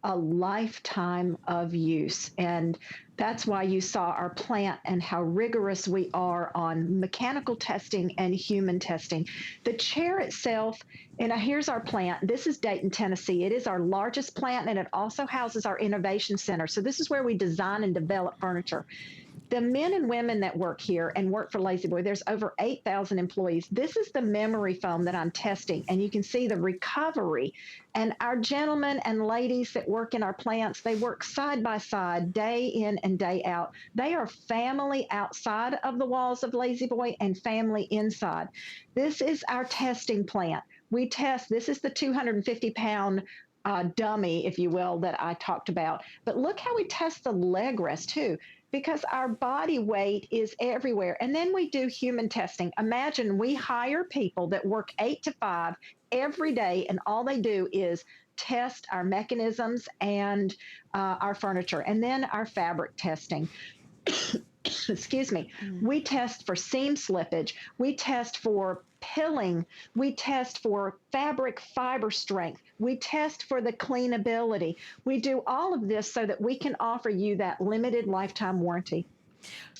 a lifetime of use. And that's why you saw our plant and how rigorous we are on mechanical testing and human testing. The chair itself, and here's our plant. This is Dayton, Tennessee. It is our largest plant, and it also houses our innovation center. So this is where we design and develop furniture. The men and women that work here and work for Lazy Boy, there's over 8,000 employees. This is the memory foam that I'm testing, and you can see the recovery. And our gentlemen and ladies that work in our plants, they work side by side, day in and day out. They are family outside of the walls of Lazy Boy and family inside. This is our testing plant. We test, this is the 250-pound dummy, if you will, that I talked about. But look how we test the leg rest, too. because our body weight is everywhere. And then we do human testing. Imagine we hire people that work 8 to 5 every day, and all they do is test our mechanisms and our furniture, and then our fabric testing. Excuse me. We test for seam slippage. We test for pilling. We test for fabric fiber strength. We test for the cleanability. We do all of this so that we can offer you that limited lifetime warranty.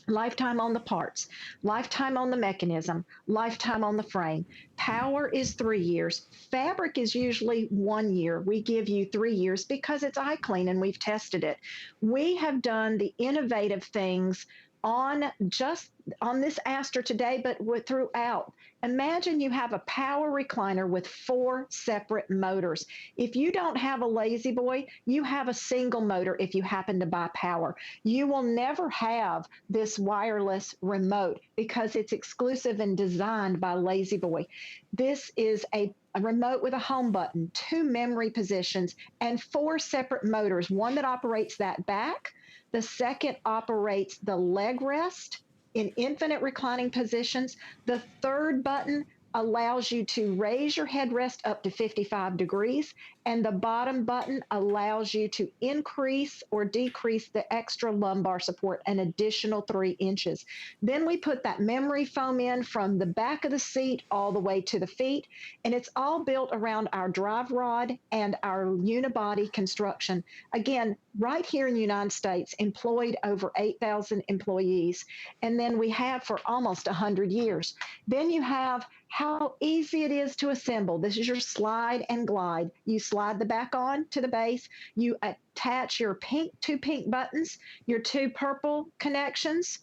Lifetime on the parts, lifetime on the mechanism, lifetime on the frame. Power is 3 years. Fabric is usually 1 year. We give you 3 years because it's iClean and we've tested it. We have done the innovative things on this Aster today, but throughout. Imagine you have a power recliner with 4 separate motors. If you don't have a Lazy Boy, you have a single motor if you happen to buy power. You will never have this wireless remote because it's exclusive and designed by Lazy Boy. This is a remote with a home button, 2 memory positions, and 4 separate motors. One that operates that back. The second operates the leg rest in infinite reclining positions. The third button allows you to raise your headrest up to 55 degrees, and the bottom button allows you to increase or decrease the extra lumbar support an additional 3 inches. Then we put that memory foam in from the back of the seat all the way to the feet, and it's all built around our drive rod and our unibody construction. Again, right here in the United States, employed over 8,000 employees, and then we have for almost 100 years. Then you have how easy it is to assemble. This is your slide and glide. You slide the back on to the base. You attach your 2 pink buttons, your 2 purple connections,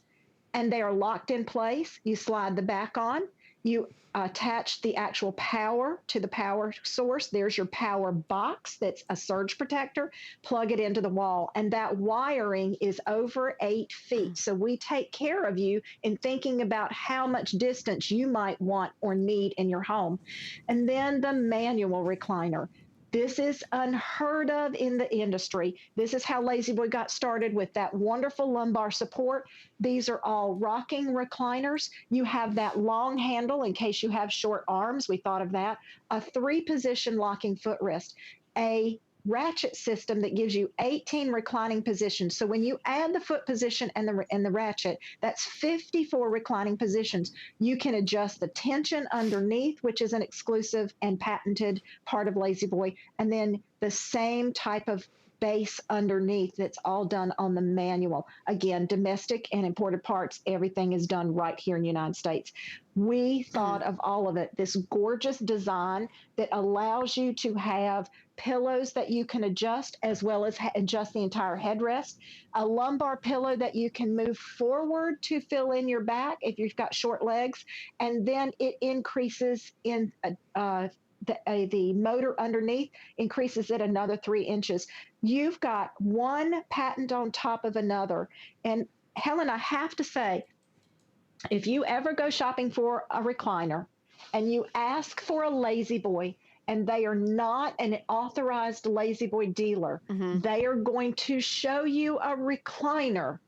and they are locked in place. You slide the back on. You attach the actual power to the power source. There's your power box that's a surge protector. Plug it into the wall. And that wiring is over 8 feet. So we take care of you in thinking about how much distance you might want or need in your home. And then the manual recliner. This is unheard of in the industry. This is how Lazy Boy got started, with that wonderful lumbar support. These are all rocking recliners. You have that long handle in case you have short arms. We thought of that. A 3-position locking footrest. A ratchet system that gives you 18 reclining positions. So when you add the foot position and the ratchet, that's 54 reclining positions. You can adjust the tension underneath, which is an exclusive and patented part of Lazy Boy, and then the same type of base underneath. That's all done on the manual. Again, domestic and imported parts, everything is done right here in the United States. We thought of all of it, this gorgeous design that allows you to have pillows that you can adjust, as well as adjust the entire headrest, a lumbar pillow that you can move forward to fill in your back if you've got short legs, and then it increases in the motor underneath, increases it another 3 inches. You've got one patent on top of another. And Helen, I have to say, if you ever go shopping for a recliner and you ask for a Lazy Boy and they are not an authorized Lazy Boy dealer, they are going to show you a recliner,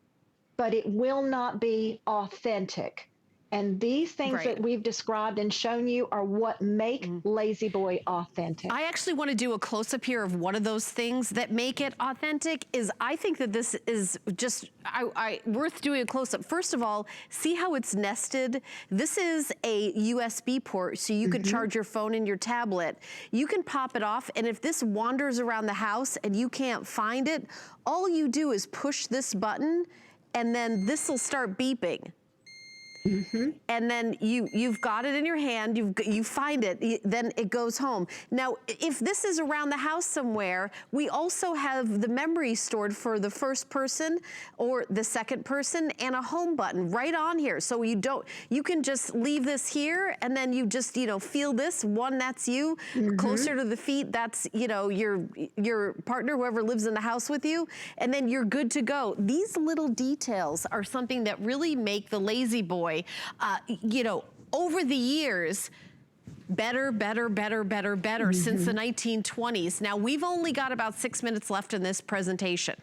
but it will not be authentic. And these things that we've described and shown you are what make Lazy Boy authentic. I actually want to do a close-up here of one of those things that make it authentic. I think that this is just worth doing a close-up. First of all, see how it's nested? This is a USB port, so you can charge your phone and your tablet. You can pop it off, and if this wanders around the house and you can't find it, all you do is push this button, and then this will start beeping. And then you've got it in your hand, you find it, then it goes home. Now, if this is around the house somewhere, we also have the memory stored for the first person or the second person, and a home button right on here. So you can just leave this here, and then you just, feel this. One, that's you. Closer to the feet, that's, your partner, whoever lives in the house with you, and then you're good to go. These little details are something that really make the Lazy Boy, over the years, better since the 1920s. Now, we've only got about 6 minutes left in this presentation.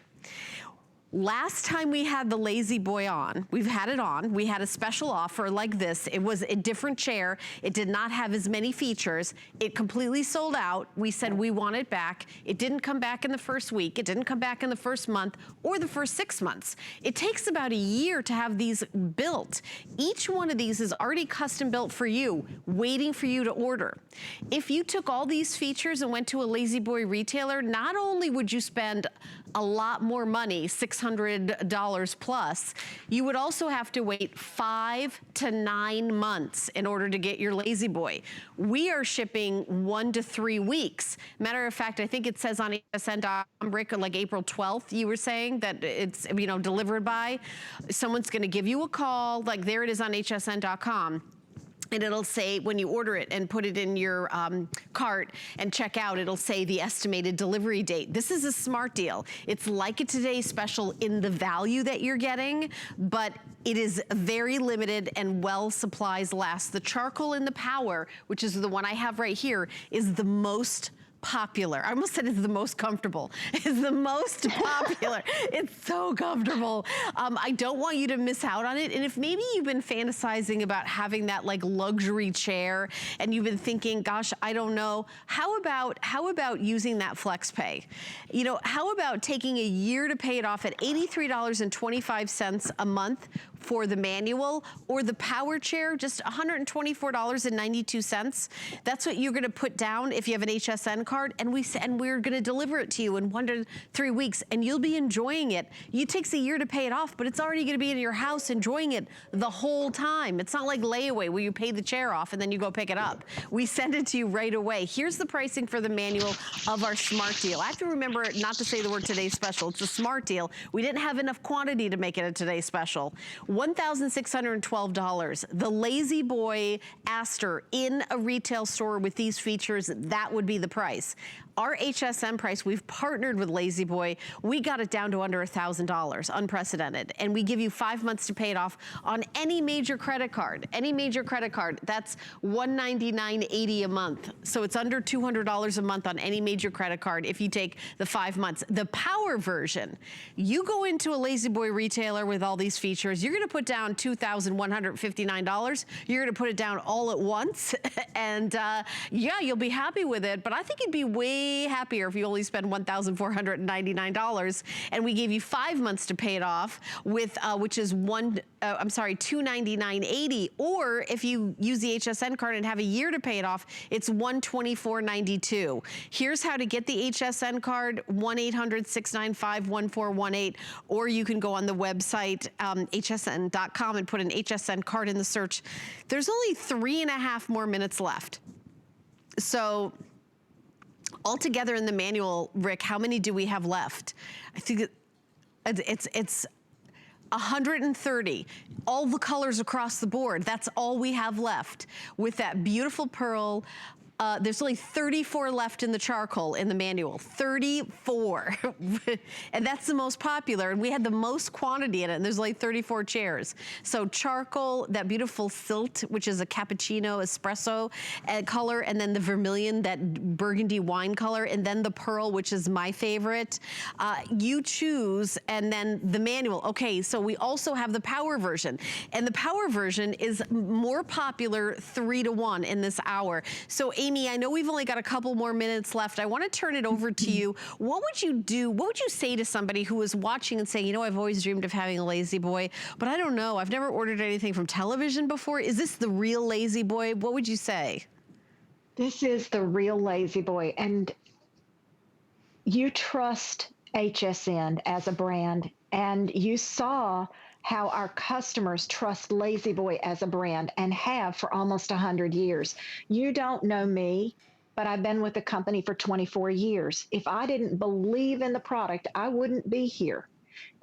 Last time we had the Lazy Boy on, we've had it on, we had a special offer like this. It was a different chair. It did not have as many features. It completely sold out. We said we want it back. It didn't come back in the first week. It didn't come back in the first month or the first 6 months. It takes about a year to have these built. Each one of these is already custom built for you, waiting for you to order. If you took all these features and went to a Lazy Boy retailer, not only would you spend a lot more money, $600 plus, you would also have to wait 5 to 9 months in order to get your Lazy Boy. We are shipping 1 to 3 weeks. Matter of fact, I think it says on HSN.com, Rick, like April 12th, you were saying that it's, you know, delivered by. Someone's gonna give you a call, like there it is on HSN.com. And it'll say, when you order it and put it in your cart and check out, it'll say the estimated delivery date. This is a smart deal. It's like a Today Special in the value that you're getting, but it is very limited and well supplies last. The charcoal and the power, which is the one I have right here, is the most popular. I almost said it's the most comfortable. It's the most popular. It's so comfortable. I don't want you to miss out on it. And if maybe you've been fantasizing about having that like luxury chair and you've been thinking, gosh, I don't know, how about using that flex pay? You know, how about taking a year to pay it off at $83.25 a month for the manual, or the power chair, just $124.92. That's what you're gonna put down if you have an HSN card, and we're gonna deliver it to you in 1 to 3 weeks, and you'll be enjoying it. It takes a year to pay it off, but it's already gonna be in your house enjoying it the whole time. It's not like layaway where you pay the chair off and then you go pick it up. We send it to you right away. Here's the pricing for the manual of our smart deal. I have to remember not to say the word Today's Special. It's a smart deal. We didn't have enough quantity to make it a Today's Special. $1,612. The Lazy Boy Aster in a retail store with these features, that would be the price. Our HSN price, we've partnered with Lazy Boy. We got it down to under $1,000, unprecedented. And we give you 5 months to pay it off on any major credit card. Any major credit card, that's $199.80 a month. So it's under $200 a month on any major credit card if you take the 5 months. The power version, you go into a Lazy Boy retailer with all these features, you're gonna put down $2,159. You're gonna put it down all at once. And yeah, you'll be happy with it, but I think it'd be way happier if you only spend $1,499, and we gave you 5 months to pay it off with, which is $299.80, or if you use the HSN card and have a year to pay it off, it's $124.92. Here's how to get the HSN card: 1-800-695-1418, or you can go on the website, hsn.com, and put an HSN card in the search. There's only 3.5 more minutes left. So altogether in the manual, Rick, how many do we have left? I think it's 130. All the colors across the board. That's all we have left with that beautiful pearl. There's only 34 left in the charcoal in the manual, 34. And that's the most popular, and we had the most quantity in it, and there's like 34 chairs. So charcoal, that beautiful silt, which is a cappuccino espresso color, and then the vermilion, that burgundy wine color, and then the pearl, which is my favorite. You choose, and then the manual. Okay, so we also have the power version, and the power version is more popular 3 to 1 in this hour. So Amy, I know we've only got a couple more minutes left. I want to turn it over to you. What would you do? What would you say to somebody who is watching and saying, you know, I've always dreamed of having a Lazy Boy, but I don't know. I've never ordered anything from television before. Is this the real Lazy Boy? What would you say? This is the real Lazy Boy. And you trust HSN as a brand, and you saw how our customers trust Lazy Boy as a brand and have for almost 100 years. You don't know me, but I've been with the company for 24 years. If I didn't believe in the product, I wouldn't be here.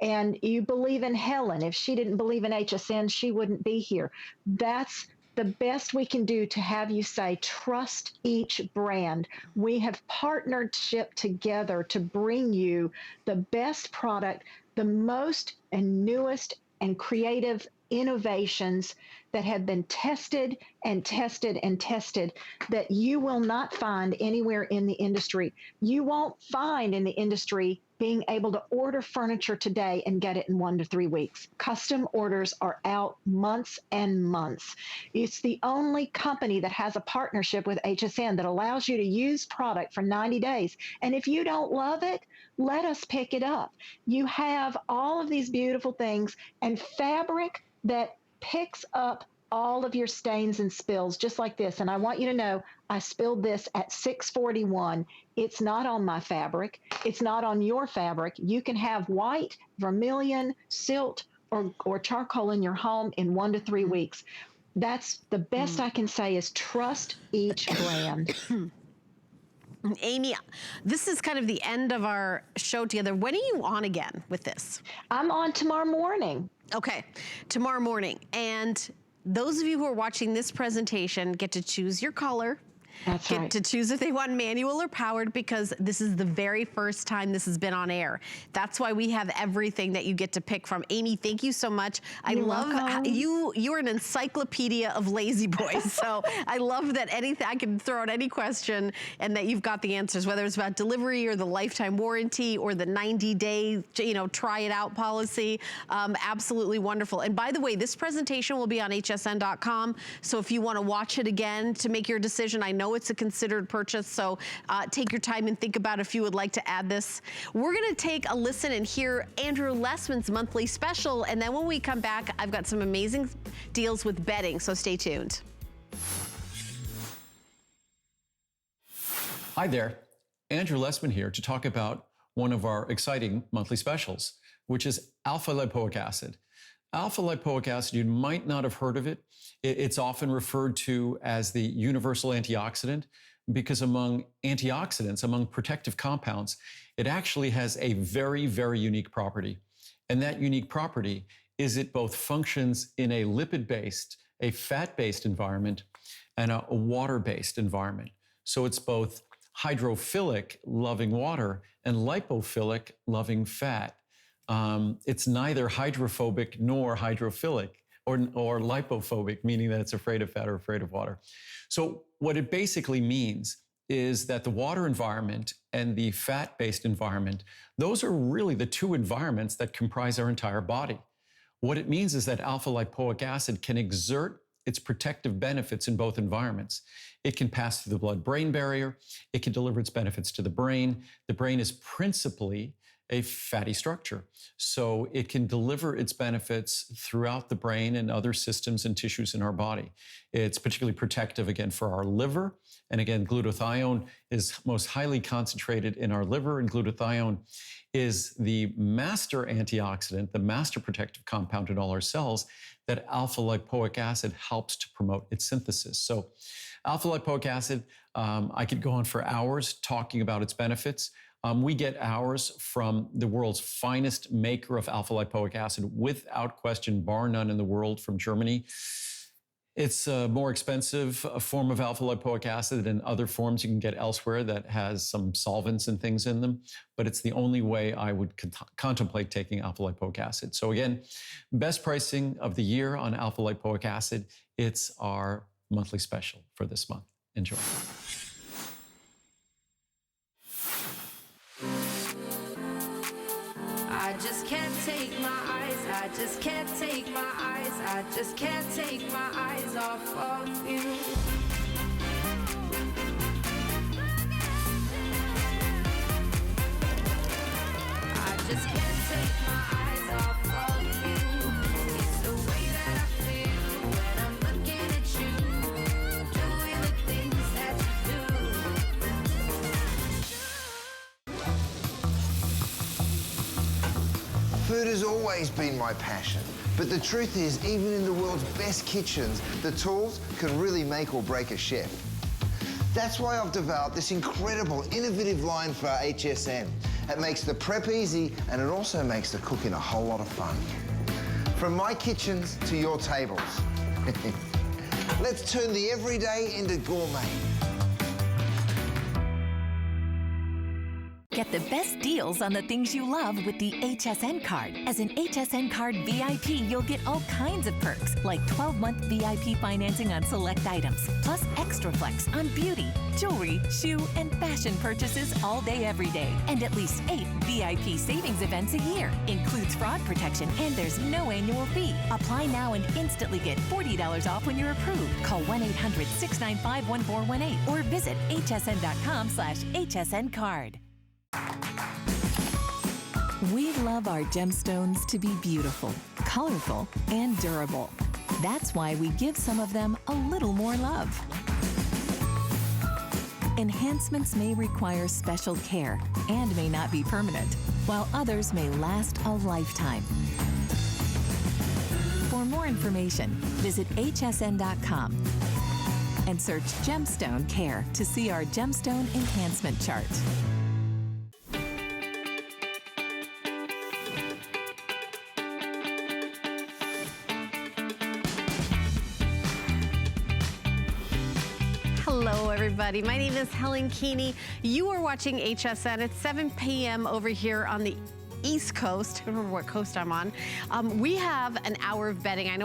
And you believe in Helen. If she didn't believe in HSN, she wouldn't be here. That's the best we can do to have you say, trust each brand. We have partnership together to bring you the best product, the most and newest and creative innovations that have been tested and tested and tested that you will not find anywhere in the industry. You won't find in the industry being able to order furniture today and get it in 1 to 3 weeks. Custom orders are out months and months. It's the only company that has a partnership with HSN that allows you to use product for 90 days. And if you don't love it, let us pick it up. You have all of these beautiful things and fabric that picks up all of your stains and spills, just like this. And I want you to know, I spilled this at 6:41. It's not on my fabric. It's not on your fabric. You can have white, vermilion, silt, or charcoal in your home in 1 to 3 weeks. That's the best I can say is trust each brand. Amy, this is kind of the end of our show together. When are you on again with this? I'm on tomorrow morning. Okay, tomorrow morning. And those of you who are watching this presentation get to choose your color. That's Get right. to choose if they want manual or powered, because this is the very first time this has been on air. That's why we have everything that you get to pick from. Amy, thank you so much. I love how you're an encyclopedia of lazy boys. So I love that anything, I can throw out any question and that you've got the answers, whether it's about delivery or the lifetime warranty or the 90-day, try it out policy. Absolutely wonderful. And by the way, this presentation will be on hsn.com. So if you want to watch it again to make your decision, I know it's a considered purchase, so take your time and think about if you would like to add this. We're going to take a listen and hear Andrew Lessman's monthly special, and then when we come back, I've got some amazing deals with bedding, so stay tuned. Hi there, Andrew Lessman here to talk about one of our exciting monthly specials, which is alpha lipoic acid. Alpha lipoic acid, you might not have heard of it. It's often referred to as the universal antioxidant because among antioxidants, among protective compounds, it actually has a very, very unique property. And that unique property is it both functions in a lipid-based, a fat-based environment, and a water-based environment. So it's both hydrophilic, loving water, and lipophilic, loving fat. It's neither hydrophobic nor hydrophilic or lipophobic, meaning that it's afraid of fat or afraid of water. So what it basically means is that the water environment and the fat-based environment, those are really the two environments that comprise our entire body. What it means is that alpha lipoic acid can exert its protective benefits in both environments. It can pass through the blood-brain barrier. It can deliver its benefits to the brain. The brain is principally a fatty structure. So it can deliver its benefits throughout the brain and other systems and tissues in our body. It's particularly protective, again, for our liver. And again, glutathione is most highly concentrated in our liver, and glutathione is the master antioxidant, the master protective compound in all our cells that alpha lipoic acid helps to promote its synthesis. So alpha lipoic acid, I could go on for hours talking about its benefits. We get ours from the world's finest maker of alpha lipoic acid, without question, bar none in the world, from Germany. It's a more expensive form of alpha lipoic acid than other forms you can get elsewhere that has some solvents and things in them, but it's the only way I would contemplate taking alpha lipoic acid. So again, best pricing of the year on alpha lipoic acid. It's our monthly special for this month. Enjoy. I just can't take my eyes, I just can't take my eyes, I just can't take my eyes off of you. I just can't take my eyes off of you. It's the way that I feel when I'm looking at you, doing the things that you do. Food has always been my passion, but the truth is, even in the world's best kitchens, the tools can really make or break a chef. That's why I've developed this incredible, innovative line for HSN. It makes the prep easy, and it also makes the cooking a whole lot of fun. From my kitchens to your tables. Let's turn the everyday into gourmet. Get the best deals on the things you love with the HSN card. As an HSN card VIP, you'll get all kinds of perks, like 12-month VIP financing on select items, plus extra flex on beauty, jewelry, shoe, and fashion purchases all day, every day. And at least 8 VIP savings events a year. Includes fraud protection, and there's no annual fee. Apply now and instantly get $40 off when you're approved. Call 1-800-695-1418 or visit hsn.com/HSN card. We love our gemstones to be beautiful, colorful, and durable. That's why we give some of them a little more love. Enhancements may require special care and may not be permanent, while others may last a lifetime. For more information, visit hsn.com and search Gemstone Care to see our gemstone enhancement chart. Hello, everybody. My name is Helen Keeney. You are watching HSN. It's 7 p.m. over here on the East Coast. I don't remember what coast I'm on. We have an hour of betting. I know